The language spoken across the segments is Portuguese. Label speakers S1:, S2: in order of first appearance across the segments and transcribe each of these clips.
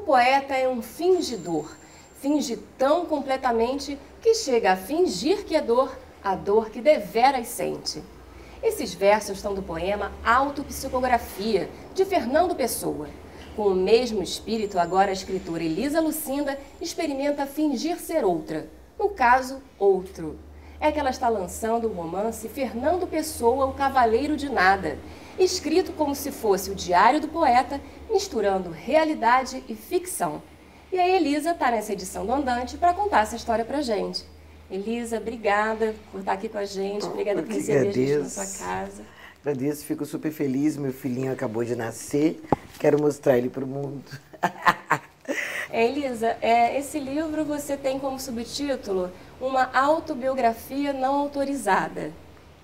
S1: poeta é um fingidor. Finge tão completamente que chega a fingir que é dor, a dor que deveras sente. Esses versos são do poema Autopsicografia, de Fernando Pessoa. Com o mesmo espírito, agora a escritora Elisa Lucinda experimenta fingir ser outra, no caso, outro. É que ela está lançando o romance Fernando Pessoa, o Cavaleiro de Nada, escrito como se fosse o diário do poeta, misturando realidade e ficção. E a Elisa está nessa edição do Andante para contar essa história pra gente. Elisa, obrigada por estar aqui com a gente, obrigada por receber a gente na sua casa.
S2: Agradeço, fico super feliz, meu filhinho acabou de nascer, quero mostrar ele para o mundo.
S1: Elisa, esse livro você tem como subtítulo uma autobiografia não autorizada,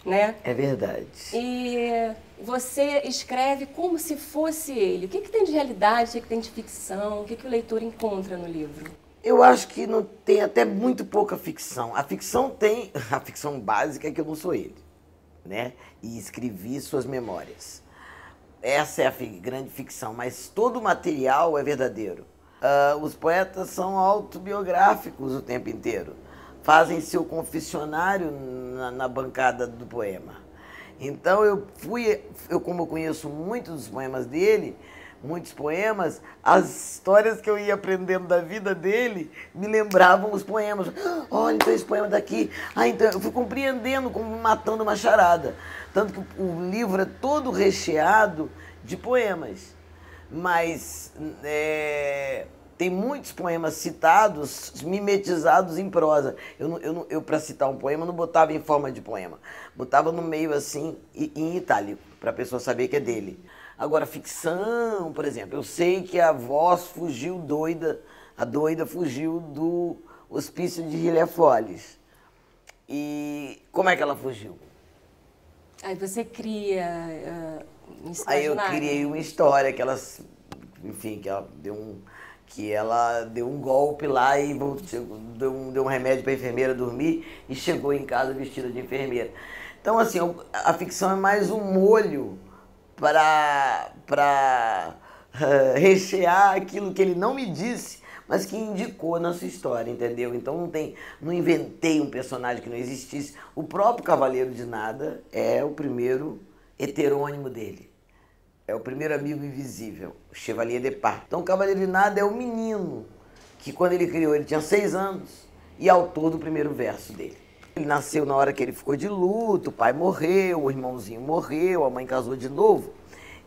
S1: né?
S2: É verdade.
S1: E você escreve como se fosse ele. O que tem de realidade, o que tem de ficção, o que o leitor encontra no livro?
S2: Eu acho que não tem até muito pouca ficção. A ficção tem, a ficção básica é que eu não sou ele, né? E escrevi suas memórias. Essa é a grande ficção, mas todo o material é verdadeiro. Os poetas são autobiográficos o tempo inteiro. Fazem seu confessionário na bancada do poema. Então como eu conheço muitos dos poemas dele, muitos poemas, as histórias que eu ia aprendendo da vida dele me lembravam os poemas. Olha, então esse poema daqui. Então eu fui compreendendo, como matando uma charada. Tanto que o livro é todo recheado de poemas. Mas tem muitos poemas citados, mimetizados em prosa. Eu para citar um poema, não botava em forma de poema. Botava no meio assim, em itálico, para a pessoa saber que é dele. Agora, ficção, por exemplo, eu sei que a voz fugiu doida, a doida fugiu do hospício de Ilhéfolis. E como é que ela fugiu?
S1: Aí você cria
S2: Aí eu criei uma história que ela, enfim, que ela deu um golpe lá e deu um remédio para a enfermeira dormir e chegou em casa vestida de enfermeira. Então, assim, a ficção é mais um molho para rechear aquilo que ele não me disse, mas que indicou na sua história, entendeu? Então não inventei um personagem que não existisse. O próprio Cavaleiro de Nada é o primeiro heterônimo dele. É o primeiro amigo invisível, o Chevalier de Pá. Então o Cavaleiro de Nada é o menino que quando ele criou, ele tinha 6 anos e autor do primeiro verso dele. Ele nasceu na hora que ele ficou de luto, o pai morreu, o irmãozinho morreu, a mãe casou de novo.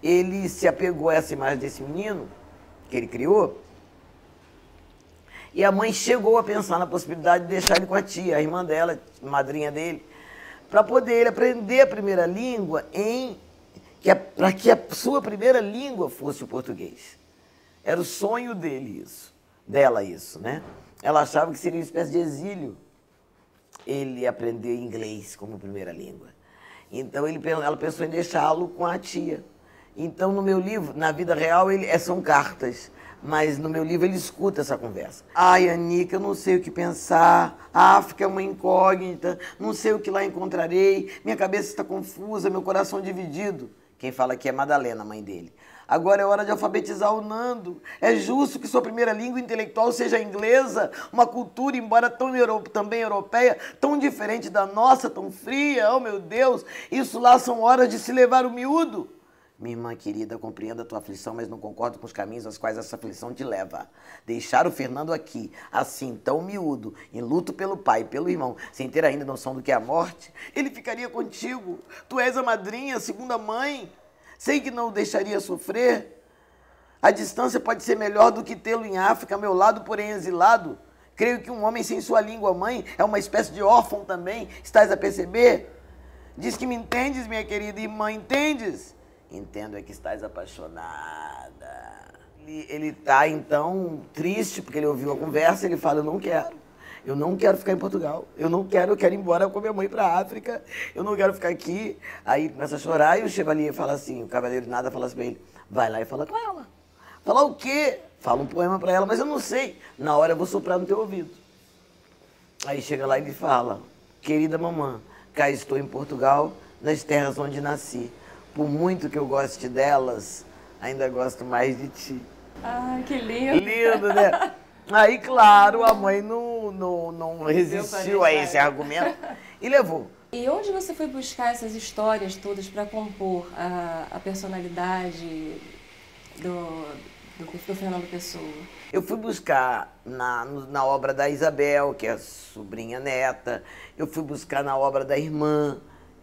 S2: Ele se apegou a essa imagem desse menino que ele criou e a mãe chegou a pensar na possibilidade de deixar ele com a tia, a irmã dela, madrinha dele, para poder ele aprender a primeira língua para que a sua primeira língua fosse o português. Era o sonho dela isso, né? Ela achava que seria uma espécie de exílio ele aprender inglês como primeira língua. Então ela pensou em deixá-lo com a tia. Então no meu livro, na vida real, são cartas, mas no meu livro ele escuta essa conversa. Ai, Anica, eu não sei o que pensar, a África é uma incógnita, não sei o que lá encontrarei, minha cabeça está confusa, meu coração dividido. Quem fala aqui é Madalena, mãe dele. Agora é hora de alfabetizar o Nando. É justo que sua primeira língua intelectual seja a inglesa, uma cultura, embora também europeia, tão diferente da nossa, tão fria. Oh, meu Deus, isso lá são horas de se levar o miúdo. Minha irmã querida, compreendo a tua aflição, mas não concordo com os caminhos aos quais essa aflição te leva. Deixar o Fernando aqui, assim, tão miúdo, em luto pelo pai e pelo irmão, sem ter ainda noção do que é a morte, ele ficaria contigo. Tu és a madrinha, a segunda mãe. Sei que não o deixaria sofrer. A distância pode ser melhor do que tê-lo em África, a meu lado, porém exilado. Creio que um homem sem sua língua mãe é uma espécie de órfão também. Estás a perceber? Diz que me entendes, minha querida irmã, entendes? Entendo é que estás apaixonada. Ele está, então, triste, porque ele ouviu a conversa, ele fala, eu não quero ficar em Portugal, eu quero ir embora com a minha mãe para a África, eu não quero ficar aqui. Aí começa a chorar e o Chevalier fala assim, o Cavaleiro de Nada fala assim para ele, vai lá e fala com ela. Fala o quê? Fala um poema para ela, mas eu não sei. Na hora eu vou soprar no teu ouvido. Aí chega lá e ele fala, querida mamã, cá estou em Portugal, nas terras onde nasci. Por muito que eu goste delas, ainda gosto mais de ti.
S1: Ai, que lindo.
S2: Lindo, né? Aí, claro, a mãe não resistiu a esse argumento e levou.
S1: E onde você foi buscar essas histórias todas para compor a personalidade do Fernando Pessoa?
S2: Eu fui buscar na obra da Isabel, que é a sobrinha neta. Eu fui buscar na obra da irmã,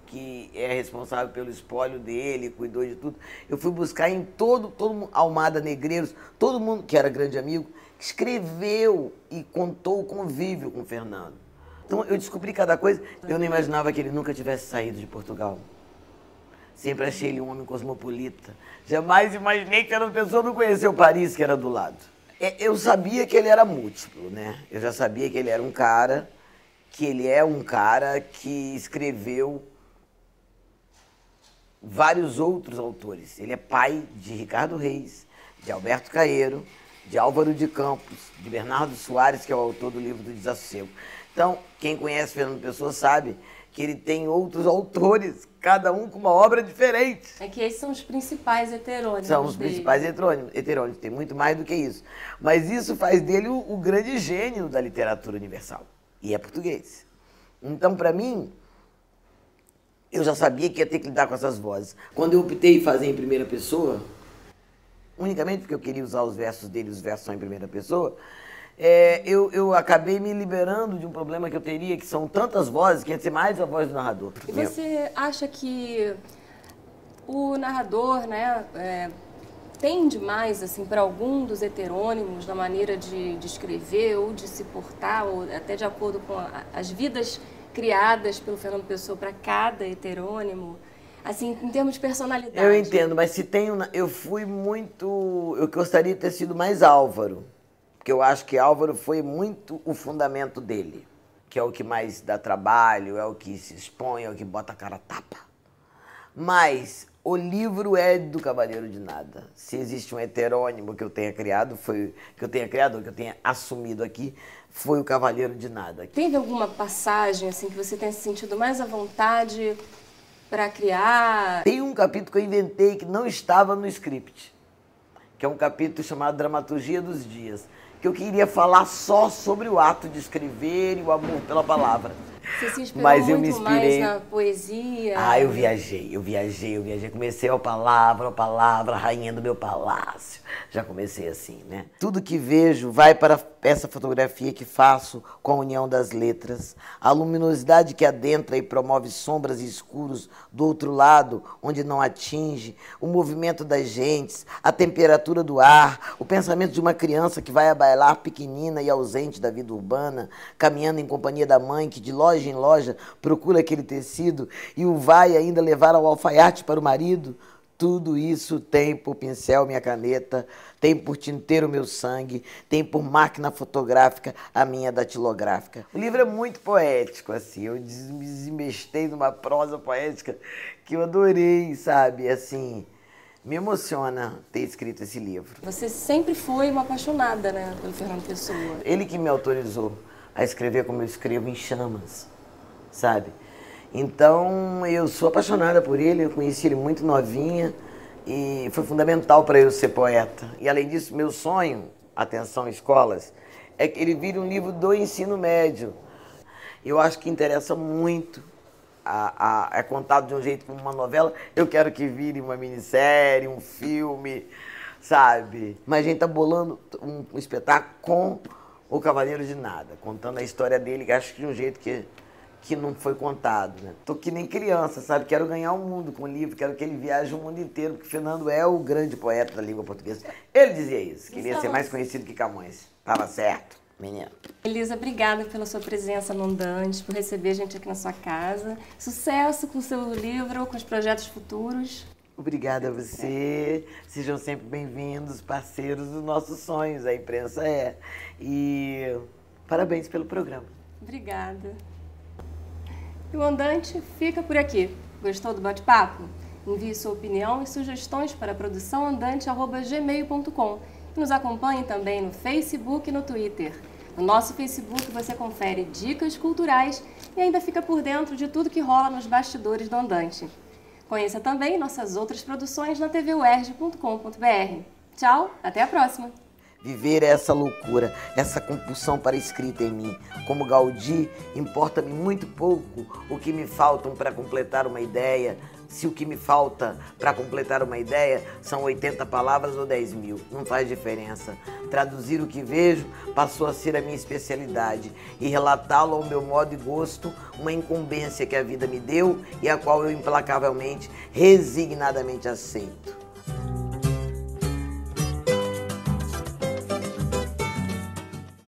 S2: que é responsável pelo espólio dele, cuidou de tudo. Eu fui buscar em todo mundo, Almada Negreiros, todo mundo que era grande amigo, que escreveu e contou o convívio com o Fernando. Então eu descobri cada coisa. Eu não imaginava que ele nunca tivesse saído de Portugal. Sempre achei ele um homem cosmopolita. Jamais imaginei que era uma pessoa que não conheceu Paris, que era do lado. Eu sabia que ele era múltiplo, né? Eu já sabia que ele era um cara, que ele é um cara que escreveu vários outros autores. Ele é pai de Ricardo Reis, de Alberto Caeiro, de Álvaro de Campos, de Bernardo Soares, que é o autor do livro do Desassossego. Então, quem conhece Fernando Pessoa sabe que ele tem outros autores, cada um com uma obra diferente.
S1: É que esses são os principais heterônimos.
S2: São os principais heterônimos, tem muito mais do que isso. Mas isso faz dele o grande gênio da literatura universal. E é português. Então, para mim, eu já sabia que ia ter que lidar com essas vozes. Quando eu optei em fazer em primeira pessoa, unicamente porque eu queria usar os versos dele, os versos são em primeira pessoa, eu acabei me liberando de um problema que eu teria, que são tantas vozes, que ia ser mais a voz do narrador.
S1: E você acha que o narrador, né, tende mais assim, para algum dos heterônimos, na maneira de escrever ou de se portar, ou até de acordo com as vidas criadas pelo Fernando Pessoa para cada heterônimo? Assim, em termos de personalidade.
S2: Eu entendo, mas se tem eu fui muito... Eu gostaria de ter sido mais Álvaro. Porque eu acho que Álvaro foi muito o fundamento dele. Que é o que mais dá trabalho, é o que se expõe, é o que bota a cara a tapa. Mas o livro é do Cavaleiro de Nada. Se existe um heterônimo que eu tenha criado, que eu tenha assumido aqui, foi o Cavaleiro de Nada.
S1: Teve alguma passagem assim que você tenha se sentido mais à vontade para criar?
S2: Tem um capítulo que eu inventei que não estava no script, que é um capítulo chamado Dramaturgia dos Dias, que eu queria falar só sobre o ato de escrever e o amor pela palavra.
S1: Você se inspirou
S2: Mas eu
S1: muito
S2: me inspirei...
S1: mais na poesia?
S2: Ah, eu viajei. Comecei ao palavra, rainha do meu palácio. Já comecei assim, né? Tudo que vejo vai para essa fotografia que faço com a união das letras. A luminosidade que adentra e promove sombras e escuros do outro lado, onde não atinge. O movimento das gentes, a temperatura do ar, o pensamento de uma criança que vai a bailar pequenina e ausente da vida urbana, caminhando em companhia da mãe que de loja em loja procura aquele tecido e o vai ainda levar ao alfaiate para o marido. Tudo isso tem por pincel minha caneta, tem por tinteiro meu sangue, tem por máquina fotográfica a minha datilográfica. O livro é muito poético, assim, eu desinvestei numa prosa poética que eu adorei, sabe, assim, me emociona ter escrito esse livro.
S1: Você sempre foi uma apaixonada, né, pelo Fernando Pessoa.
S2: Ele que me autorizou a escrever como eu escrevo, em chamas, sabe? Então, eu sou apaixonada por ele, eu conheci ele muito novinha e foi fundamental para eu ser poeta. E, além disso, meu sonho, atenção escolas, é que ele vire um livro do ensino médio. Eu acho que interessa muito, é contado de um jeito como uma novela, eu quero que vire uma minissérie, um filme, sabe? Mas a gente tá bolando um espetáculo com o Cavaleiro de Nada, contando a história dele, que acho que de um jeito que não foi contado, né? Tô que nem criança, sabe? Quero ganhar o mundo com o livro, quero que ele viaje o mundo inteiro, porque Fernando é o grande poeta da língua portuguesa. Ele dizia isso, que ele ia ser mais conhecido que Camões. Tava certo, menino.
S1: Elisa, obrigada pela sua presença no Andante, por receber a gente aqui na sua casa. Sucesso com o seu livro, com os projetos futuros.
S2: Obrigada a você, sejam sempre bem-vindos, parceiros dos nossos sonhos, a imprensa é. E parabéns pelo programa.
S1: Obrigada. E o Andante fica por aqui. Gostou do bate-papo? Envie sua opinião e sugestões para produçãoandante@gmail.com e nos acompanhe também no Facebook e no Twitter. No nosso Facebook você confere dicas culturais e ainda fica por dentro de tudo que rola nos bastidores do Andante. Conheça também nossas outras produções na tvuerj.com.br. Tchau, até a próxima!
S2: Viver é essa loucura, essa compulsão para a escrita em mim. Como Gaudí, importa-me muito pouco o que me faltam para completar uma ideia. Se o que me falta para completar uma ideia são 80 palavras ou 10.000, não faz diferença. Traduzir o que vejo passou a ser a minha especialidade e relatá-lo ao meu modo e gosto, uma incumbência que a vida me deu e a qual eu implacavelmente, resignadamente aceito.